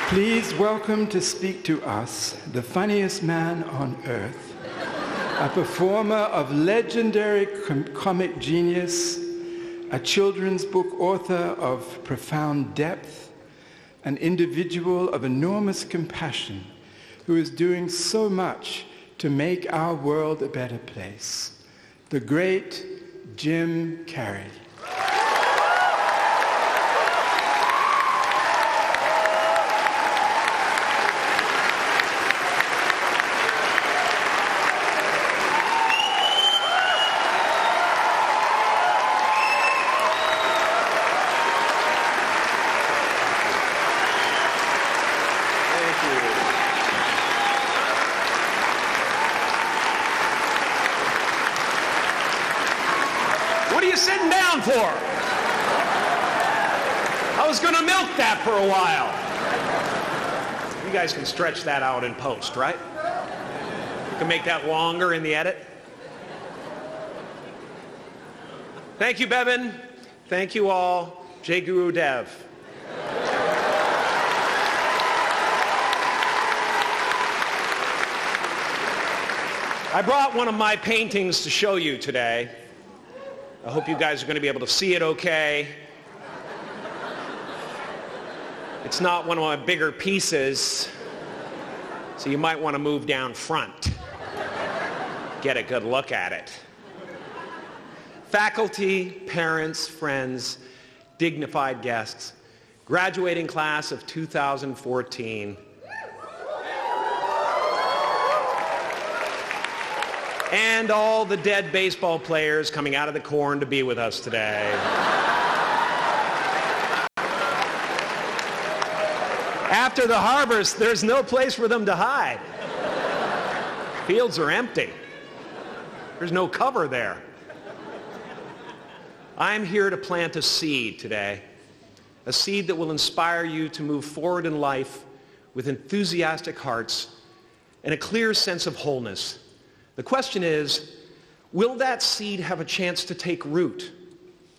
Please welcome to speak to us the funniest man on earth, a performer of legendary comic genius, a children's book author of profound depth, an individual of enormous compassion who is doing so much to make our world a better place, the great Jim Carrey. What are you sitting down for? I was going to milk that for a while. You guys can stretch that out in post, right? You can make that longer in the edit. Thank you, Bevan. Thank you all. Jai Guru Dev. I brought one of my paintings to show you today. I hope you guys are going to be able to see it okay. It's not one of my bigger pieces, so you might want to move down front. Get a good look at it. Faculty, parents, friends, dignified guests, graduating class of 2014. And all the dead baseball players coming out of the corn to be with us today. After the harvest, there's no place for them to hide. Fields are empty. There's no cover there. I'm here to plant a seed today, a seed that will inspire you to move forward in life with enthusiastic hearts and a clear sense of wholeness. The question is, will that seed have a chance to take root?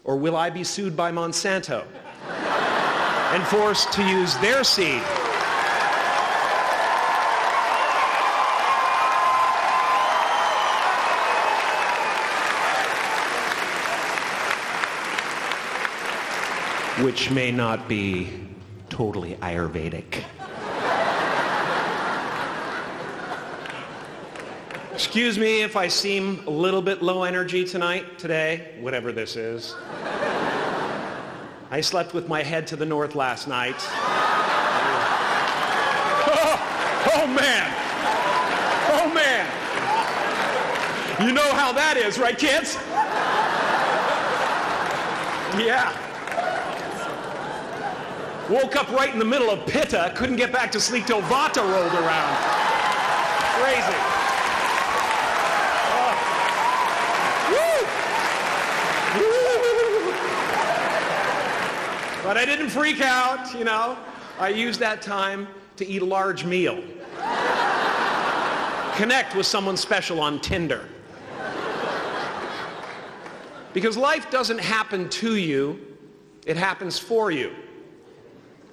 Or will I be sued by Monsanto and forced to use their seed? Which may not be totally Ayurvedic. Excuse me if I seem a little bit low energy today, whatever this is. I slept with my head to the north last night. Oh man! Oh man! You know how that is, right, kids? Yeah. Woke up right in the middle of Pitta, couldn't get back to sleep till Vata rolled around. Crazy. But I didn't freak out, you know. I used that time to eat a large meal. Connect with someone special on Tinder. Because life doesn't happen to you, it happens for you.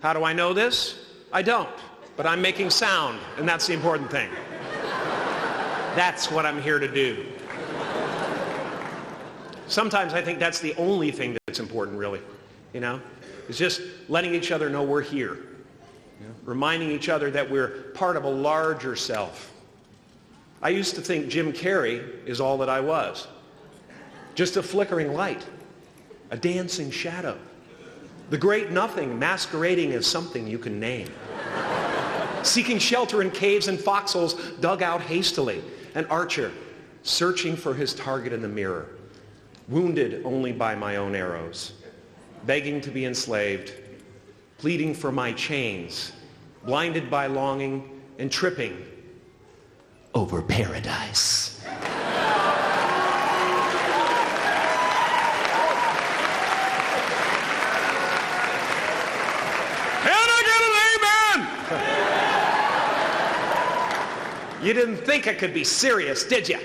How do I know this? I don't, but I'm making sound, and that's the important thing. That's what I'm here to do. Sometimes I think that's the only thing that's important, really, you know? It's just letting each other know we're here. Reminding each other that we're part of a larger self. I used to think Jim Carrey is all that I was. Just a flickering light, a dancing shadow, the great nothing masquerading as something you can name. Seeking shelter in caves and foxholes dug out hastily, an archer searching for his target in the mirror, wounded only by my own arrows. Begging to be enslaved, pleading for my chains, blinded by longing and tripping over paradise. Can I get an amen? You didn't think I could be serious, did you?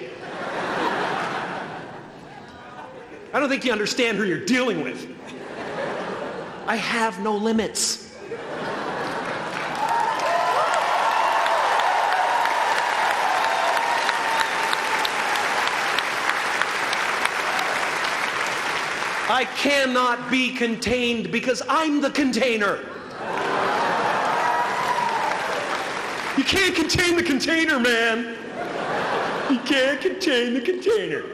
I don't think you understand who you're dealing with. I have no limits. I cannot be contained because I'm the container. You can't contain the container, man. You can't contain the container.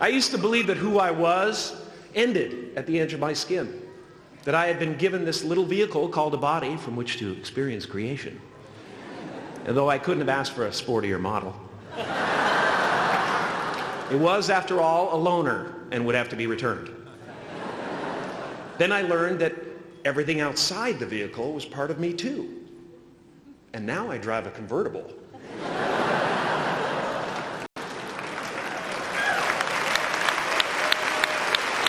I used to believe that who I was ended at the edge of my skin. That I had been given this little vehicle called a body from which to experience creation. And though I couldn't have asked for a sportier model. It was, after all, a loaner and would have to be returned. Then I learned that everything outside the vehicle was part of me too. And now I drive a convertible.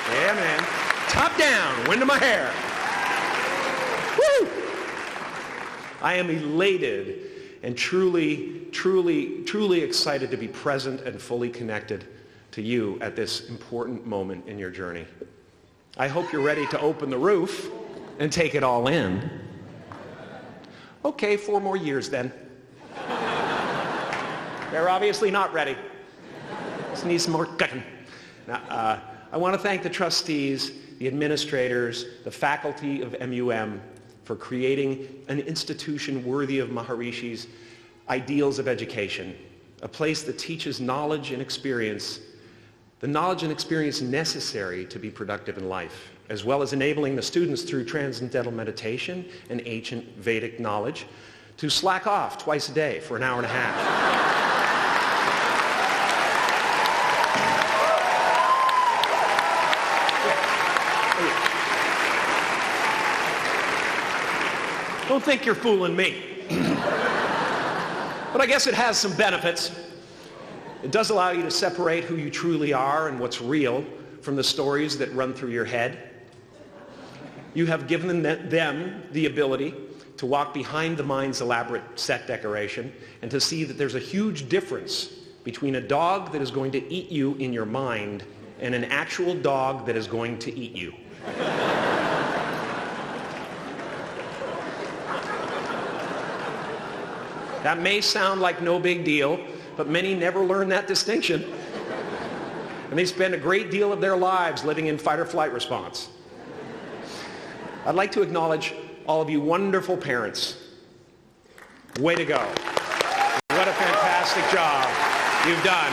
Yeah, man. Top down, wind of my hair. Woo! I am elated and truly excited to be present and fully connected to you at this important moment in your journey. I hope you're ready to open the roof and take it all in. Okay, 4 more years then. They're obviously not ready. Just need some more cooking. Now, I want to thank the trustees, the administrators, the faculty of MUM for creating an institution worthy of Maharishi's ideals of education, a place that teaches knowledge and experience, the knowledge and experience necessary to be productive in life, as well as enabling the students through transcendental meditation and ancient Vedic knowledge to slack off twice a day for an hour and a half. Don't think you're fooling me. But I guess it has some benefits. It does allow you to separate who you truly are and what's real from the stories that run through your head. You have given them the ability to walk behind the mind's elaborate set decoration and to see that there's a huge difference between a dog that is going to eat you in your mind and an actual dog that is going to eat you. That may sound like no big deal, but many never learn that distinction. And they spend a great deal of their lives living in fight or flight response. I'd like to acknowledge all of you wonderful parents. Way to go. What a fantastic job you've done.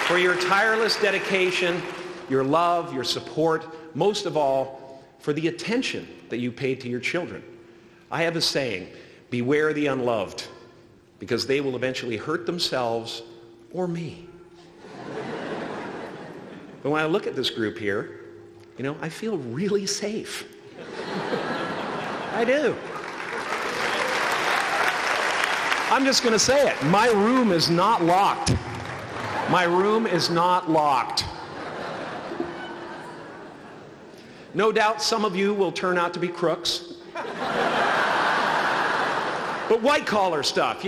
For your tireless dedication, your love, your support, most of all, for the attention that you paid to your children. I have a saying, beware the unloved, because they will eventually hurt themselves or me. But when I look at this group here, I feel really safe. I do. I'm just going to say it. My room is not locked. My room is not locked. No doubt some of you will turn out to be crooks. But white-collar stuff,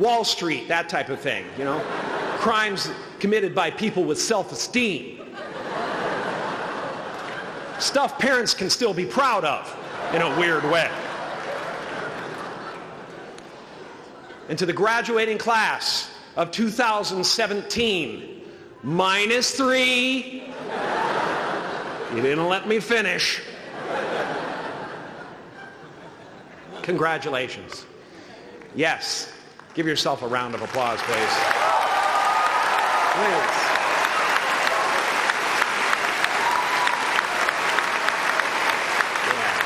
Wall Street, that type of thing, Crimes committed by people with self-esteem. Stuff parents can still be proud of in a weird way. And to the graduating class of 2017, -3. You didn't let me finish. Congratulations. Yes. Give yourself a round of applause, please. Please. Yeah.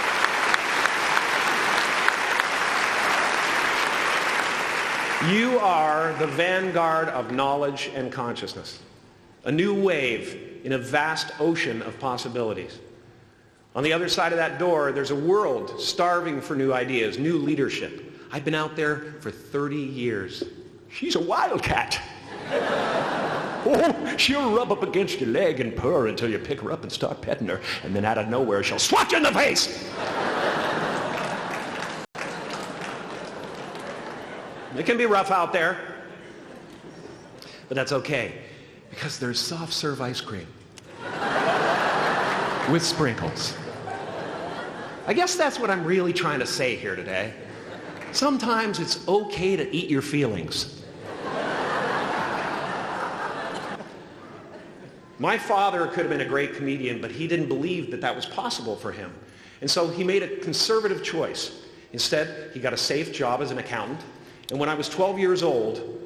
You are the vanguard of knowledge and consciousness, a new wave in a vast ocean of possibilities. On the other side of that door, there's a world starving for new ideas, new leadership. I've been out there for 30 years. She's a wildcat. Oh, she'll rub up against your leg and purr until you pick her up and start petting her, and then out of nowhere, she'll swat you in the face. It can be rough out there, but that's okay, because there's soft serve ice cream with sprinkles. I guess that's what I'm really trying to say here today. Sometimes it's okay to eat your feelings. My father could have been a great comedian, but he didn't believe that that was possible for him. And so he made a conservative choice. Instead, he got a safe job as an accountant. And when I was 12 years old,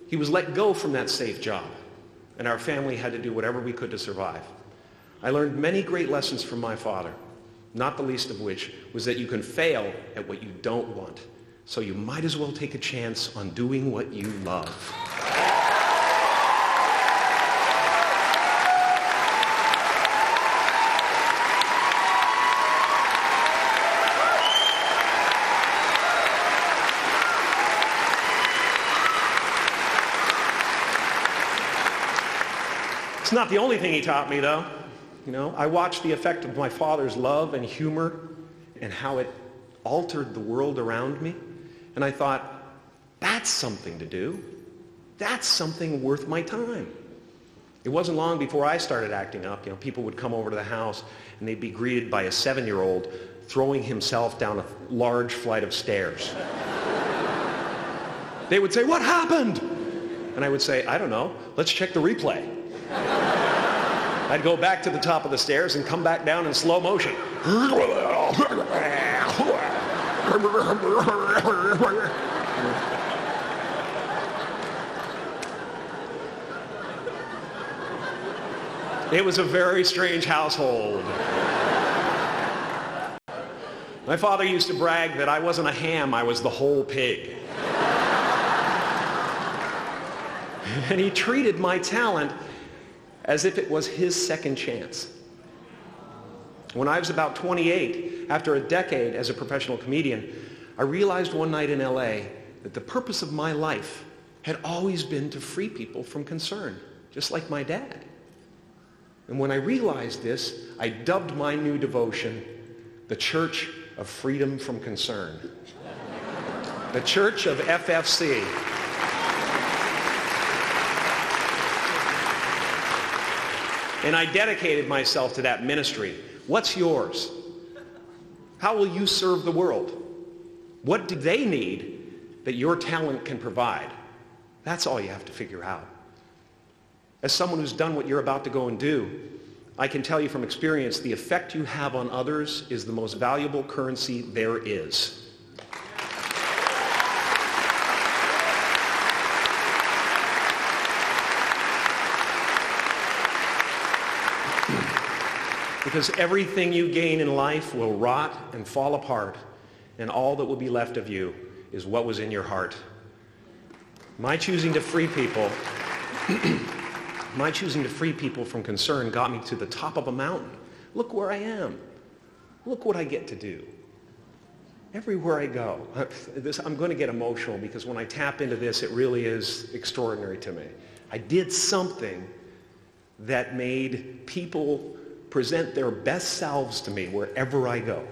he was let go from that safe job. And our family had to do whatever we could to survive. I learned many great lessons from my father, not the least of which was that you can fail at what you don't want. So you might as well take a chance on doing what you love. It's not the only thing he taught me, though. I watched the effect of my father's love and humor and how it altered the world around me. And I thought, that's something to do. That's something worth my time. It wasn't long before I started acting up. People would come over to the house and they'd be greeted by a 7-year-old throwing himself down a large flight of stairs. They would say, "What happened?" And I would say, "I don't know. Let's check the replay." I'd go back to the top of the stairs and come back down in slow motion. It was a very strange household. My father used to brag that I wasn't a ham, I was the whole pig. And he treated my talent as if it was his second chance. When I was about 28, after a decade as a professional comedian, I realized one night in LA that the purpose of my life had always been to free people from concern, just like my dad. And when I realized this, I dubbed my new devotion the Church of Freedom from Concern. The Church of FFC. And I dedicated myself to that ministry. What's yours? How will you serve the world? What do they need that your talent can provide? That's all you have to figure out. As someone who's done what you're about to go and do, I can tell you from experience, the effect you have on others is the most valuable currency there is. Because everything you gain in life will rot and fall apart, and all that will be left of you is what was in your heart. My choosing to free people from concern got me to the top of a mountain. Look where I am. Look what I get to do. Everywhere I go. I'm going to get emotional because when I tap into this, it really is extraordinary to me. I did something that made people present their best selves to me wherever I go.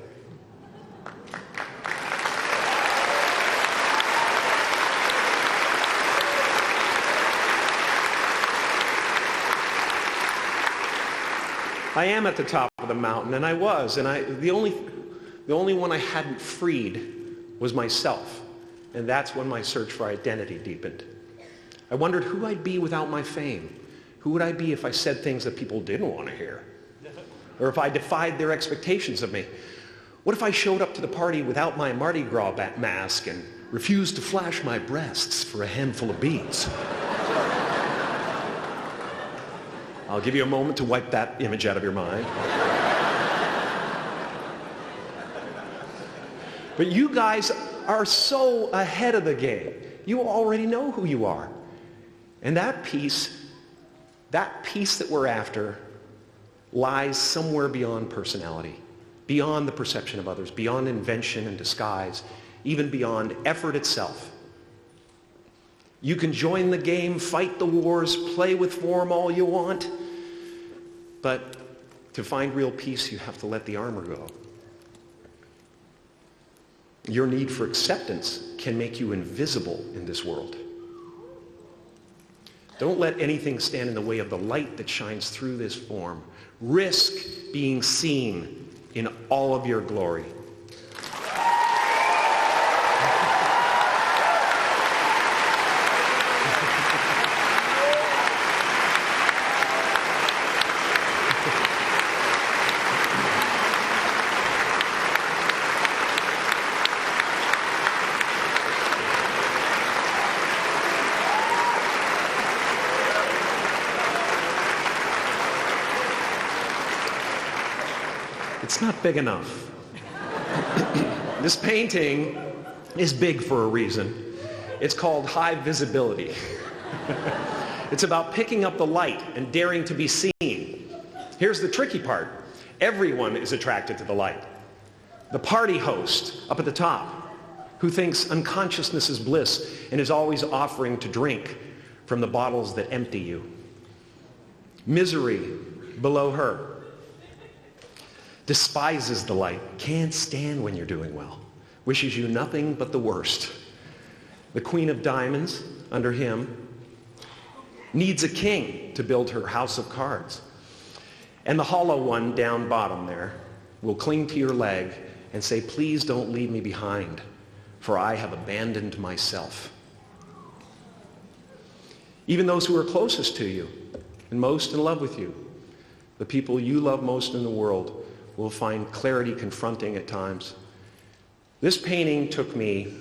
I am at the top of the mountain, and I was, and the only one I hadn't freed was myself, and that's when my search for identity deepened. I wondered who I'd be without my fame. Who would I be if I said things that people didn't want to hear? Or if I defied their expectations of me? What if I showed up to the party without my Mardi Gras mask and refused to flash my breasts for a handful of beads? I'll give you a moment to wipe that image out of your mind. But you guys are so ahead of the game. You already know who you are. And that peace that we're after lies somewhere beyond personality, beyond the perception of others, beyond invention and disguise, even beyond effort itself. You can join the game, fight the wars, play with form all you want, but to find real peace, you have to let the armor go. Your need for acceptance can make you invisible in this world. Don't let anything stand in the way of the light that shines through this form. Risk being seen in all of your glory. It's not big enough. This painting is big for a reason. It's called high visibility. It's about picking up the light and daring to be seen. Here's the tricky part. Everyone is attracted to the light. The party host up at the top, who thinks unconsciousness is bliss and is always offering to drink from the bottles that empty you. Misery below her. Despises the light, can't stand when you're doing well, wishes you nothing but the worst. The Queen of Diamonds, under him, needs a king to build her house of cards. And the hollow one down bottom there will cling to your leg and say, please don't leave me behind, for I have abandoned myself. Even those who are closest to you and most in love with you, the people you love most in the world, will find clarity confronting at times. This painting took me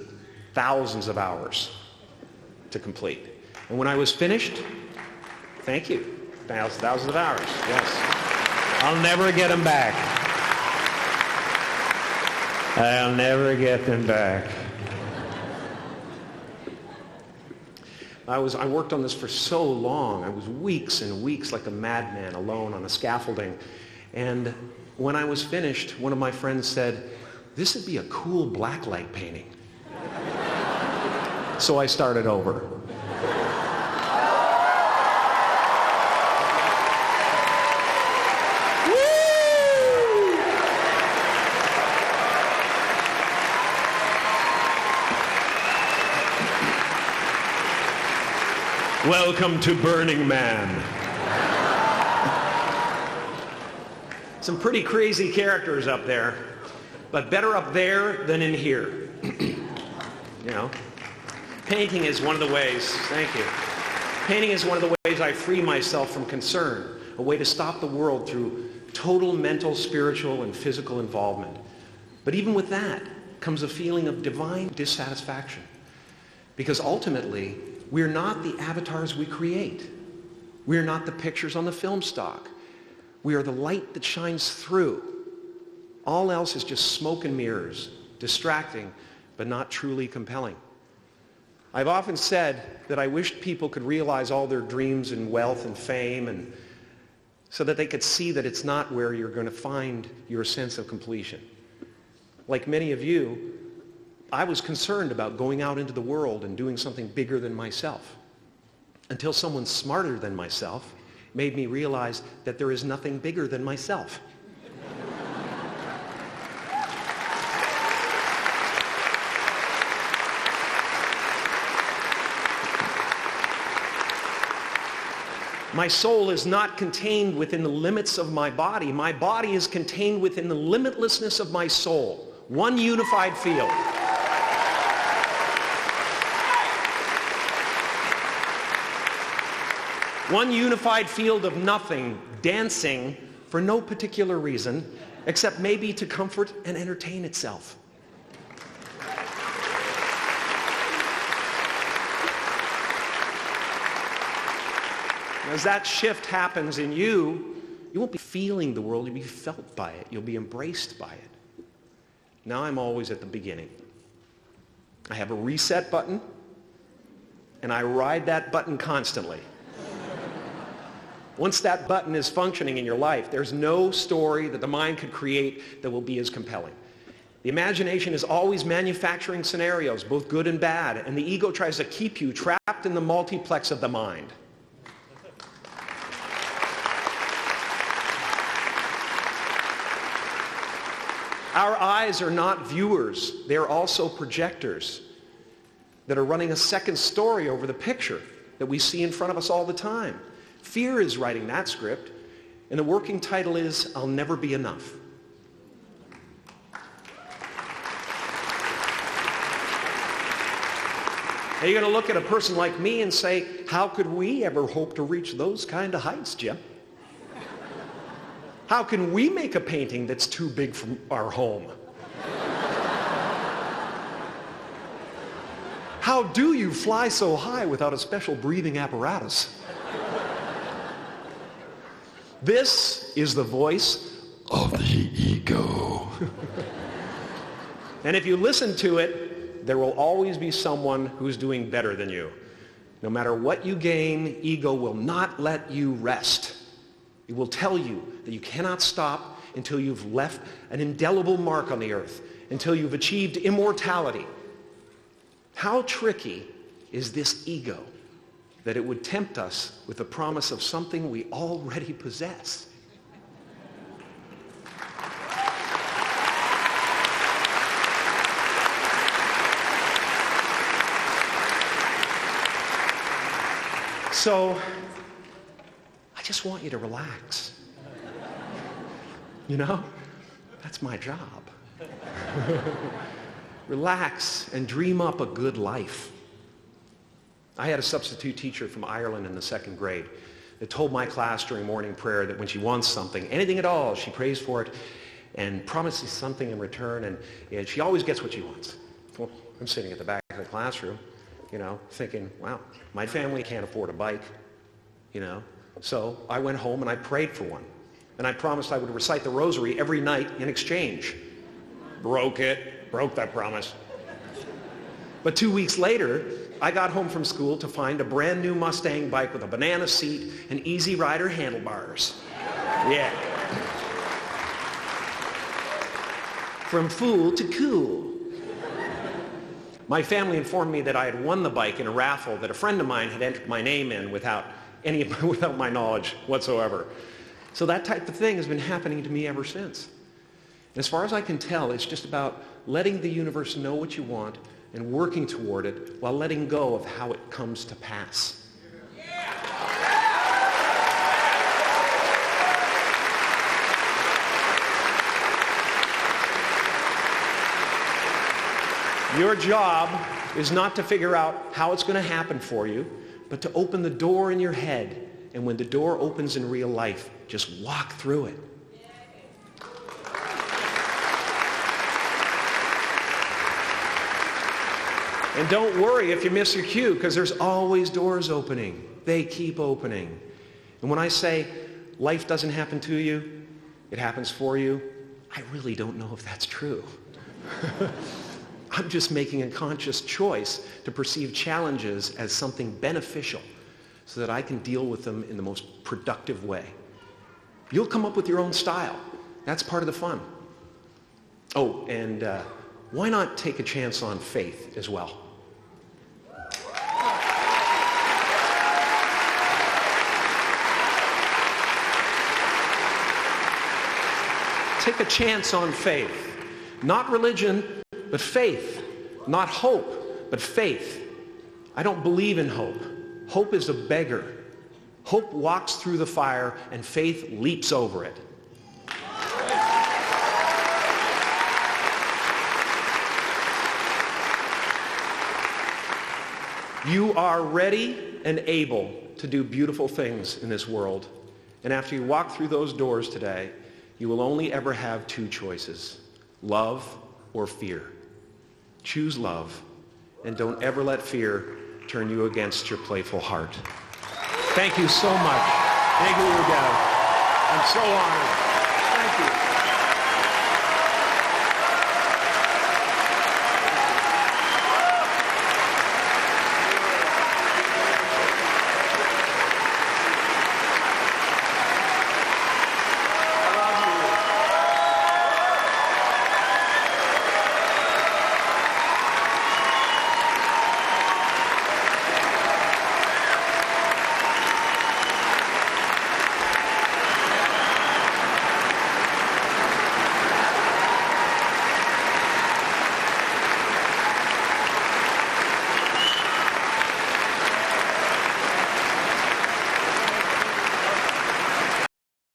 thousands of hours to complete. And when I was finished, thank you, thousands of hours, yes. I'll never get them back. I'll never get them back. I worked on this for so long. I was weeks and weeks like a madman alone on a scaffolding. And when I was finished, one of my friends said, this would be a cool blacklight painting. So I started over. Welcome to Burning Man. Some pretty crazy characters up there, but better up there than in here. You know, painting is one of the ways, thank you. Painting is one of the ways I free myself from concern, a way to stop the world through total mental, spiritual, and physical involvement. But even with that comes a feeling of divine dissatisfaction, because ultimately, we're not the avatars we create. We're not the pictures on the film stock. We are the light that shines through. All else is just smoke and mirrors, distracting, but not truly compelling. I've often said that I wished people could realize all their dreams and wealth and fame, and so that they could see that it's not where you're going to find your sense of completion. Like many of you, I was concerned about going out into the world and doing something bigger than myself, until someone smarter than myself made me realize that there is nothing bigger than myself. My soul is not contained within the limits of my body. My body is contained within the limitlessness of my soul. One unified field. One unified field of nothing, dancing for no particular reason, except maybe to comfort and entertain itself. As that shift happens in you, you won't be feeling the world, you'll be felt by it. You'll be embraced by it. Now I'm always at the beginning. I have a reset button, and I ride that button constantly. Once that button is functioning in your life, there's no story that the mind could create that will be as compelling. The imagination is always manufacturing scenarios, both good and bad, and the ego tries to keep you trapped in the multiplex of the mind. Our eyes are not viewers, they are also projectors that are running a second story over the picture that we see in front of us all the time. Fear is writing that script, and the working title is, I'll Never Be Enough. Now you're going to look at a person like me and say, how could we ever hope to reach those kind of heights, Jim? How can we make a painting that's too big for our home? How do you fly so high without a special breathing apparatus? This is the voice of the ego. And if you listen to it, there will always be someone who's doing better than you. No matter what you gain, ego will not let you rest. It will tell you that you cannot stop until you've left an indelible mark on the earth, until you've achieved immortality. How tricky is this ego that it would tempt us with the promise of something we already possess? So, I just want you to relax. You know, that's my job. Relax and dream up a good life. I had a substitute teacher from Ireland in the 2nd grade that told my class during morning prayer that when she wants something, anything at all, she prays for it and promises something in return, and she always gets what she wants. Well, I'm sitting at the back of the classroom, thinking, wow, my family can't afford a bike, So I went home and I prayed for one. And I promised I would recite the rosary every night in exchange. Broke that promise. But 2 weeks later, I got home from school to find a brand new Mustang bike with a banana seat and Easy Rider handlebars. Yeah. From fool to cool. My family informed me that I had won the bike in a raffle that a friend of mine had entered my name in without my knowledge whatsoever. So that type of thing has been happening to me ever since. And as far as I can tell, it's just about letting the universe know what you want and working toward it while letting go of how it comes to pass. Your job is not to figure out how it's going to happen for you, but to open the door in your head. And when the door opens in real life, just walk through it. And don't worry if you miss your cue, because there's always doors opening. They keep opening. And when I say life doesn't happen to you, it happens for you, I really don't know if that's true. I'm just making a conscious choice to perceive challenges as something beneficial so that I can deal with them in the most productive way. You'll come up with your own style. That's part of the fun. Oh, and why not take a chance on faith as well? Take a chance on faith. Not religion, but faith. Not hope, but faith. I don't believe in hope. Hope is a beggar. Hope walks through the fire and faith leaps over it. You are ready and able to do beautiful things in this world. And after you walk through those doors today, you will only ever have two choices: love or fear. Choose love, and don't ever let fear turn you against your playful heart. Thank you so much. Thank you, Udell. I'm so honored.